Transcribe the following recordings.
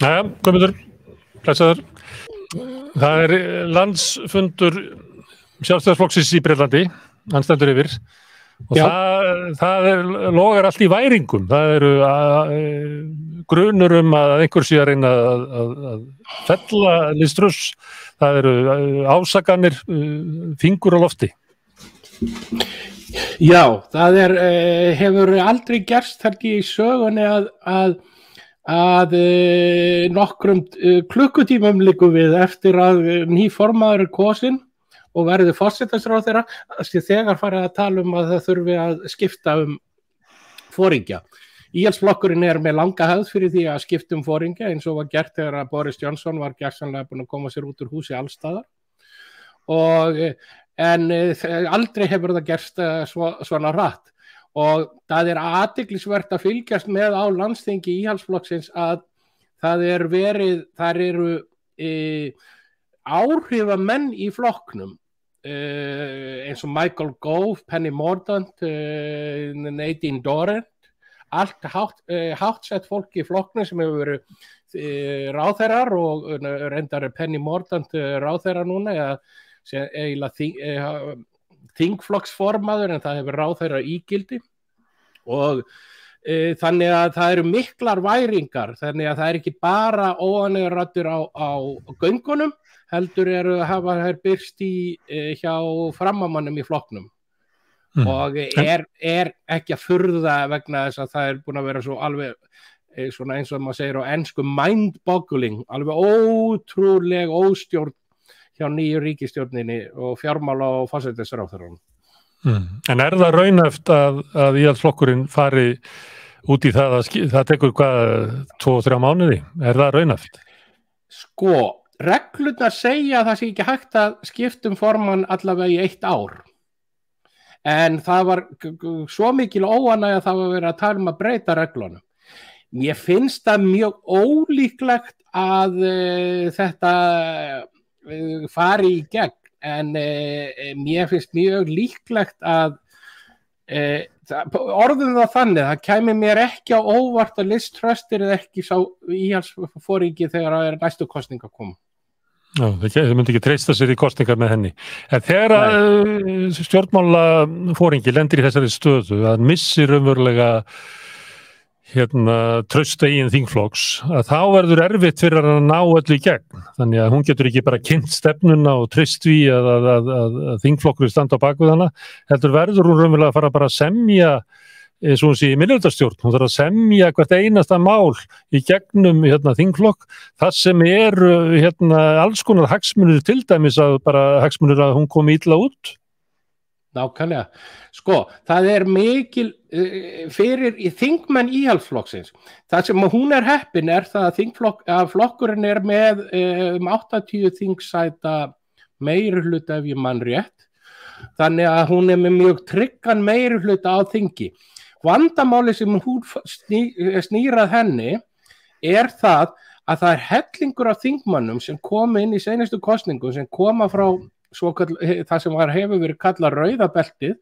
Jæja, Guðmundur, blessaður. Það landsfundur Sjálfstæðisflokksins í Bretlandi, hann stendur yfir og það logar allt í væringum. Það eru grunur að einhver sé að reyna að fella Liz Truss. Það eru ásakanir, fingur á lofti. Já, það hefur aldrei gerst í sögunni að nokkrum klukkutímum liggur við eftir að ný formaður kosinn og verður forsætisráðherra þegar farið að tala að það þurfi að skipta foringja. Íhaldsflokkurinn með langa hefð fyrir því að skipta foringja eins og var gert þegar að Boris Johnson var gersamlega búinn að koma sér út úr húsi allstaðar. En aldrei hefur það gerst svona hratt. Og það athyglisvert að fylgjast með á landsþingi Íhaldsflokksins að það eru áhrifamenn í flokknum eins og Michael Gove, Penny Mordaunt, Nadine Dorrit, allt háttsett fólk í flokknum sem hefur verið ráðherrar og reyndar Penny Mordaunt ráðherra núna eiginlega þingflokksformaður en það hefur ráðherra ígildi og þannig að það eru miklar væringar, þannig að það ekki bara óánægjuraddir á göngunum, heldur hafa þær birst hjá framamannum í flokknum og ekki að furða vegna þess að það búin að vera svo alveg svona eins og maður segir á ensku mind-boggling, alveg ótrúleg óstjórn hjá nýju ríkisstjórninni og fjármála og forsætisráðherranum. En það raunhæft að Íhaldsflokkurinn fari út í það að það tekur 2-3 mánuði? Það raunhæft? Sko, reglurnar segja að það sé ekki hægt að skipta formann allavega í 1 ár. En það var svo mikil óánægja að það var verið að tala að breyta reglunum. Mér finnst það mjög ólíklegt að þetta fari í gegn. En mér finnst mjög líklegt að orðum það þannig, það kæmi mér ekki á óvart að Liz Truss ekki sá íhaldsforingi þegar það næstu kosning að koma. Já, þau myndi ekki treysta sér í kosningar með henni. En þegar stjórnmálaforingi lendir í þessari stöðu að missir raunverulega trausta eigin þingflokks, að þá verður erfitt fyrir að ná öllu í gegn. Þannig að hún getur ekki bara kynnt stefnuna og treyst því að þingflokkur standa á bakvið hana. Heldur verður hún raunverulega að fara bara að semja, eins og hún sé í minnihlutastjórn. Hún þarf að semja hvert einasta mál í gegnum þingflokk. Það sem alls konar hagsmunir, til dæmis að bara hagsmunir að hún komi illa út. Nákvæmlega. Sko, það mikil fyrir þingmenn Íhaldsflokksins. Það sem hún heppin það að flokkurinn með 80 þingsæta meirihluta ef ég man rétt. Þannig að hún með mjög tryggan meirihluta á þingi. Vandamáli sem hún snýrað henni það að það hellingur af þingmannum sem kom inn í seinustu kosningu sem koma frá það sem hefur verið kallað rauðabeltið.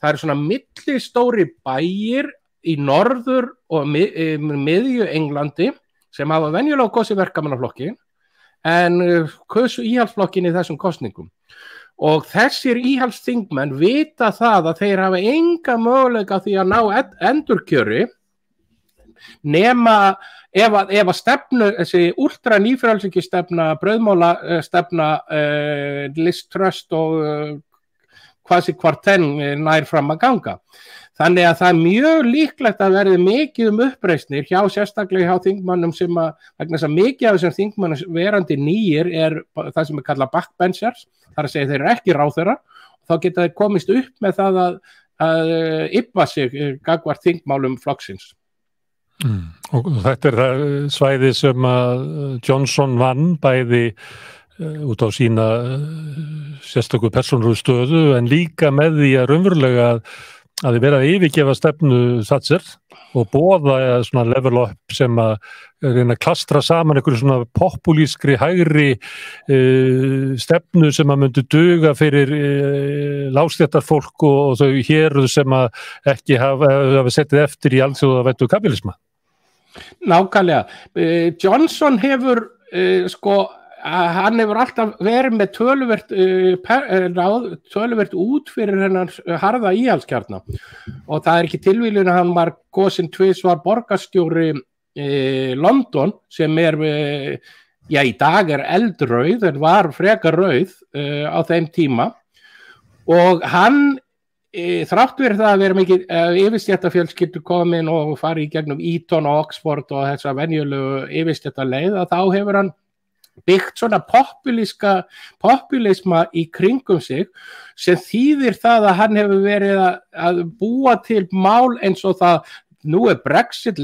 Það svona millistóri bæir í norður og miðju Englandi sem hafa venjulega kosið verkamannaflokkin en kusu Íhaldsflokkin í þessum kosningum. Og þessir íhaldsþingmenn vita það að þeir hafa enga möguleika því að ná endurkjöri nema ef að stefnu, þessi ultra nýfrjálshyggju brauðmála stefna Liz Truss og quasi kvartenn nær fram að ganga. Þannig að það mjög líklegt að verði mikið uppreisnir sérstaklega hjá þingmannum sem vegna þess að mikið af þessum þingmannum verandi nýjir það sem kallað backbenchers, þar að segja þeir ekki ráðherra, og þá geta þeir komist upp með það að yppa sig gagnvart þingmálum flokksins. Og þetta svæði sem að Johnson vann bæði út á sína sérstöku persónulegu stöðu en líka með því að raunverulega að þið verða að yfirgefa stefnu Thatcher og boða svona level up sem að reyna að klastra saman einhverju svona populískri hægri stefnu sem að myndi duga fyrir lágstéttarfólk og þau héruð sem að ekki hafa setið eftir í alþjóðavæddu kapítalisma. Nákvæmlega. Johnson hefur hann hefur alltaf verið með töluvert út fyrir hennar harða íhaldskjarna og það ekki tilvíljun að hann var kosinn tvisvar borgarstjóri London sem í dag eldrauð en var frekar rauð á þeim tíma og hann þrátt verið það að vera mikið yfirstéttarfjölskyldu komin og farið í gegnum Eton og Oxford og þessa venjulegu yfirstéttarleið að þá hefur hann byggt svona populisma í kringum sig sem þýðir það að hann hefur verið að búa til mál eins og það nú Brexit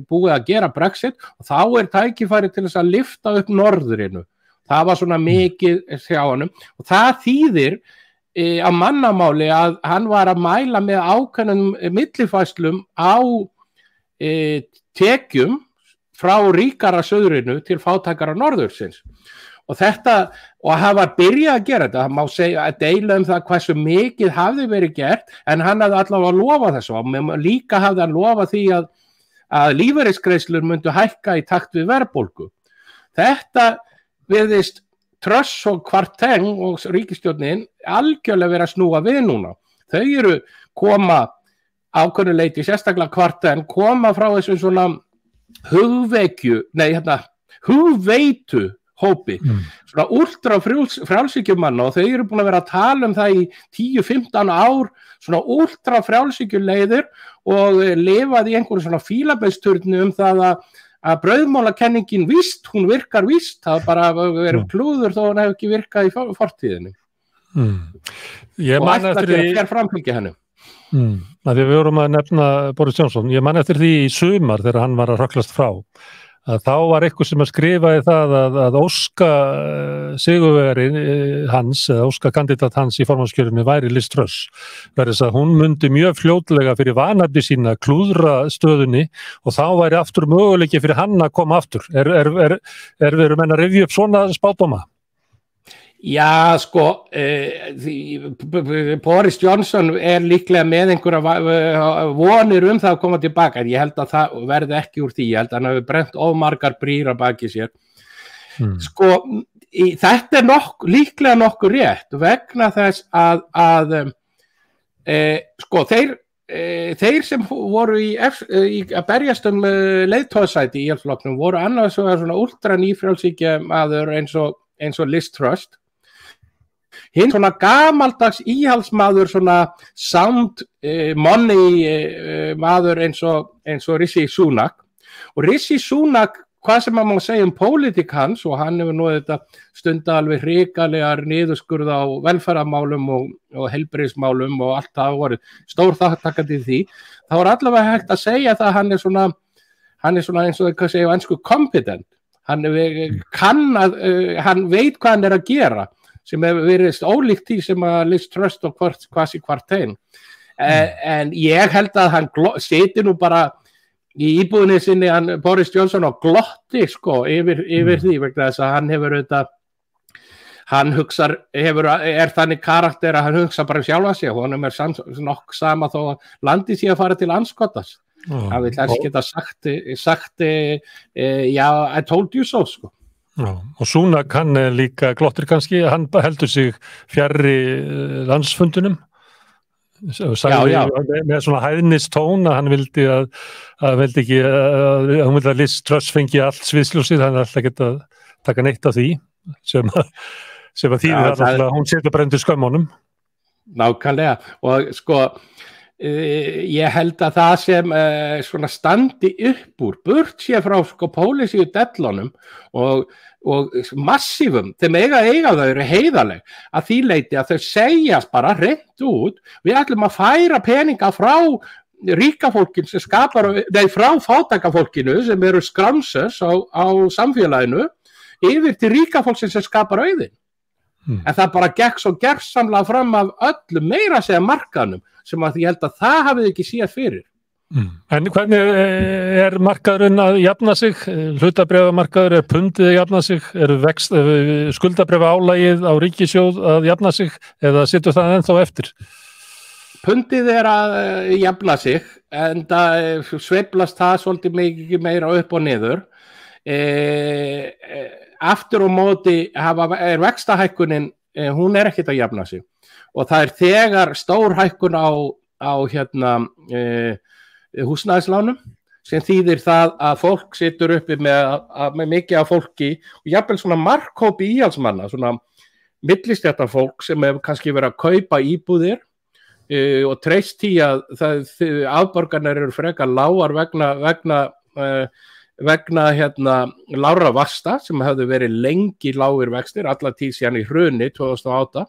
búið að gera Brexit og þá tækifæri til þess að lyfta upp norðrinu. Það var svona mikið hjá honum og það þýðir á mannamáli að hann var að mæla með ákveðnum millifærslum á tekjum frá ríkara söðrinu til fátækara norðursins og hann var byrjað að gera þetta, það má segja að deila það hversu mikið hafði verið gert en hann hafði allavega lofað þessu og líka hafði hann lofað því að lífeyrisgreiðslur myndu hækka í takt við verðbólgu. Þetta virðist Truss og Kvarteng og ríkisstjórnin algjörlega verið að snúa við núna. Þau koma ákveðnu leyti, sérstaklega Kvarteng, koma frá þessu svona hugveitu hópi, svona ultra frjálshyggjumanna og þau búin að vera að tala það í 10-15 ár, svona ultra frjálshyggjuleiðir og lifað í einhverju svona fílabeisturni það að brauðmálakenningin hún virkar víst, það bara verið klúður þó hún hefur ekki virkað í fortíðinni. Og alltaf fer framfylgja henni. Þegar við vorum að nefna Boris Johnson, ég man eftir því í sumar þegar hann var að hrökklast frá, að þá var eitthvað sem að skrifaði það að óska sigurvegari hans eða óska kandidat hans í formannskjörinu væri Liz Truss, verið þess að hún myndi mjög fljótlega fyrir vanhæfni sína klúðra stöðunni og þá væri aftur möguleiki fyrir hann að koma aftur. Við erum að rifja upp svona spádóma? Já, Boris Johnson líklega með einhverja vonir það að koma tilbaka, en ég held að það verði ekki úr því, ég held að hann hafi brent ofmargar brýr að baki sér. Þetta líklega nokkuð rétt vegna þess að þeir sem voru að berjast leiðtogasæti í Íhaldsflokknum voru annars svona ultra nýfrjálshyggja maður eins og Liz Truss. Hinn svona gamaldags íhaldsmaður, svona sound money maður eins og Rishi Sunak. Og Rishi Sunak, hvað sem maður má segja pólitík hans, og hann hefur nú þetta stunda alveg hrikalegar niðurskurð á velferðarmálum og heilbrigðismálum og allt það voru stór þáttakandi í því. Það var allavega hægt að segja það að hann er svona eins og hvað segja á ensku competent. Hann veit hvað hann að gera, sem hefur verið ólíkt því sem að Liz Truss og Kwasi Kwarteng. En ég held að hann siti nú bara í íbúðinni sinni, Boris Johnson, og glotti yfir því, vegna þess að hann hefur þannig karakter að hann hugsa bara sjálfa sig og hann nokk sama þó að landi sé að fara til andskotas. Hann vil helst geta sagt I told you so, Og Sunak, hann líka glottir kannski, hann heldur sig fjarri landsfundunum, með svona hæðnistón að hann vildi að Liz Truss fengi allt sviðsljósið, hann alltaf geta taka neitt af því sem að þýðir að hún setur bara undir skömmunum. Nákvæmlega, og ég held að það sem svona standi upp úr burt sé frá pólitíu dellunum og massívum, þeim eiga þau eru heiðarleg að því leyti að þau segjast bara hreint út, við ætlum að færa peninga frá ríka fólkinu sem frá fátæka fólkinu sem eru skramsers á samfélaginu yfir til ríka fólksins sem skapar auðinn. En það bara gekk svo gersamlega fram af öllum, meira að segja markaðnum, sem að ég held að það hafið ekki séð fyrir. En hvernig markaðurinn að jafna sig? Hlutabréfamarkaður, pundið að jafna sig? Skuldabréfa álagið á ríkissjóð að jafna sig? Eða situr það ennþá eftir? pundið að jafna sig en það sveiflast það svolítið mikið meira upp og niður. Aftur á móti vextahækkunin, hún ekkert að jafna sig og það þegar stór hækkun á húsnæðislánum sem þýðir það að fólk situr uppi með mikið af fólki og jafnvel svona markhópi íhaldsmanna, svona millistéttarfólk sem hefur kannski verið að kaupa íbúðir og treyst í að afborganir eru frekar lágar vegna lágra vaxta sem hefðu verið lengi lágir vextir alla tíð síðan í hruni 2008.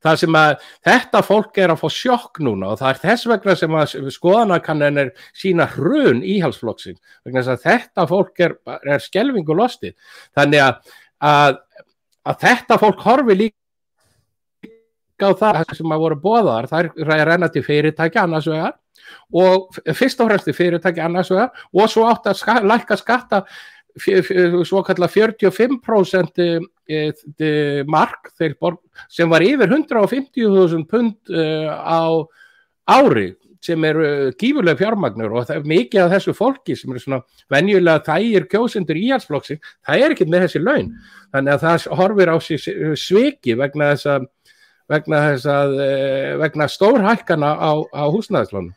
Það sem að þetta fólk að fá sjokk núna og það þess vegna sem að skoðanakannanir sína hrun íhaldsflokksins vegna þess að þetta fólk skelfingu lostið. Þannig að þetta fólk horfi líka á það sem að voru boðaðar, það renna til fyrirtækja annars vegar og fyrst og fremst til fyrirtækja annars vegar og svo átt að lækka skatta svo kallar 45% mark sem var yfir 150.000 pund á ári sem gífurleg fjármagnur og það mikið af þessu fólki sem svona venjulega þægir kjósendur íhaldsflokksins, það ekkert með þessi laun þannig að það horfir á sig sviki vegna stórhækkana á húsnæðislánum.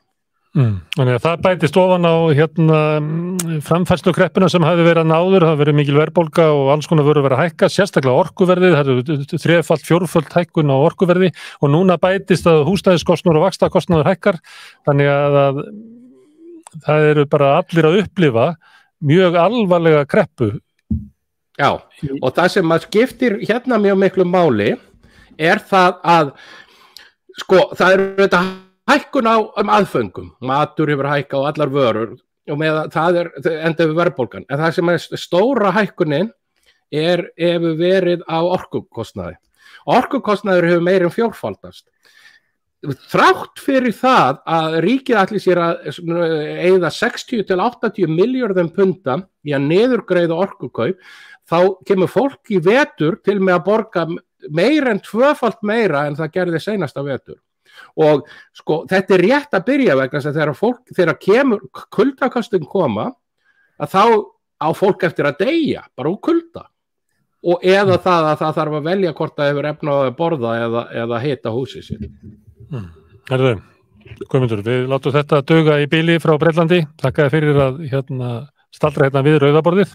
Þannig að það bætist ofan á framfærslukreppuna sem hafði verið náður, það verið mikil verðbólga og alls konar verið að hækka, sérstaklega orkuverðið, það eru þrefalt, fjórföld hækkun á orkuverði og núna bætist að húsnæðiskostnaður og vaxtakostnaður hækkar, þannig að það eru bara allir að upplifa mjög alvarlega kreppu. Já, og það sem að skiptir mjög miklu máli það að það eru þetta hækkun á aðföngum, matur hefur hækka og allar vörur og það enda við verðbólgan, en það sem stóra hækkunin hefur verið á orkukostnaði. Orkukostnaður hefur meira en fjórfaldast. Þrátt fyrir það að ríkið ætli sér að eyða 60 til 80 milljörðum punda í að niðurgreiða orkukaup, þá kemur fólk í vetur til með að borga meira en tvöfalt meira en það gerði seinasta vetur. Og þetta rétt að byrja vegna þess að þegar kemur kuldakastin koma að þá á fólk eftir að deyja bara úr kulda og eða það að það þarf að velja hvort það hefur efna að borða eða hita húsið sér. Herðu, Guðmundur, við látum þetta duga í bili frá Bretlandi. Þakka þér fyrir að staldra við rauðaborðið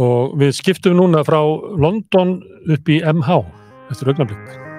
og við skiptum núna frá London upp í MH eftir augnablik.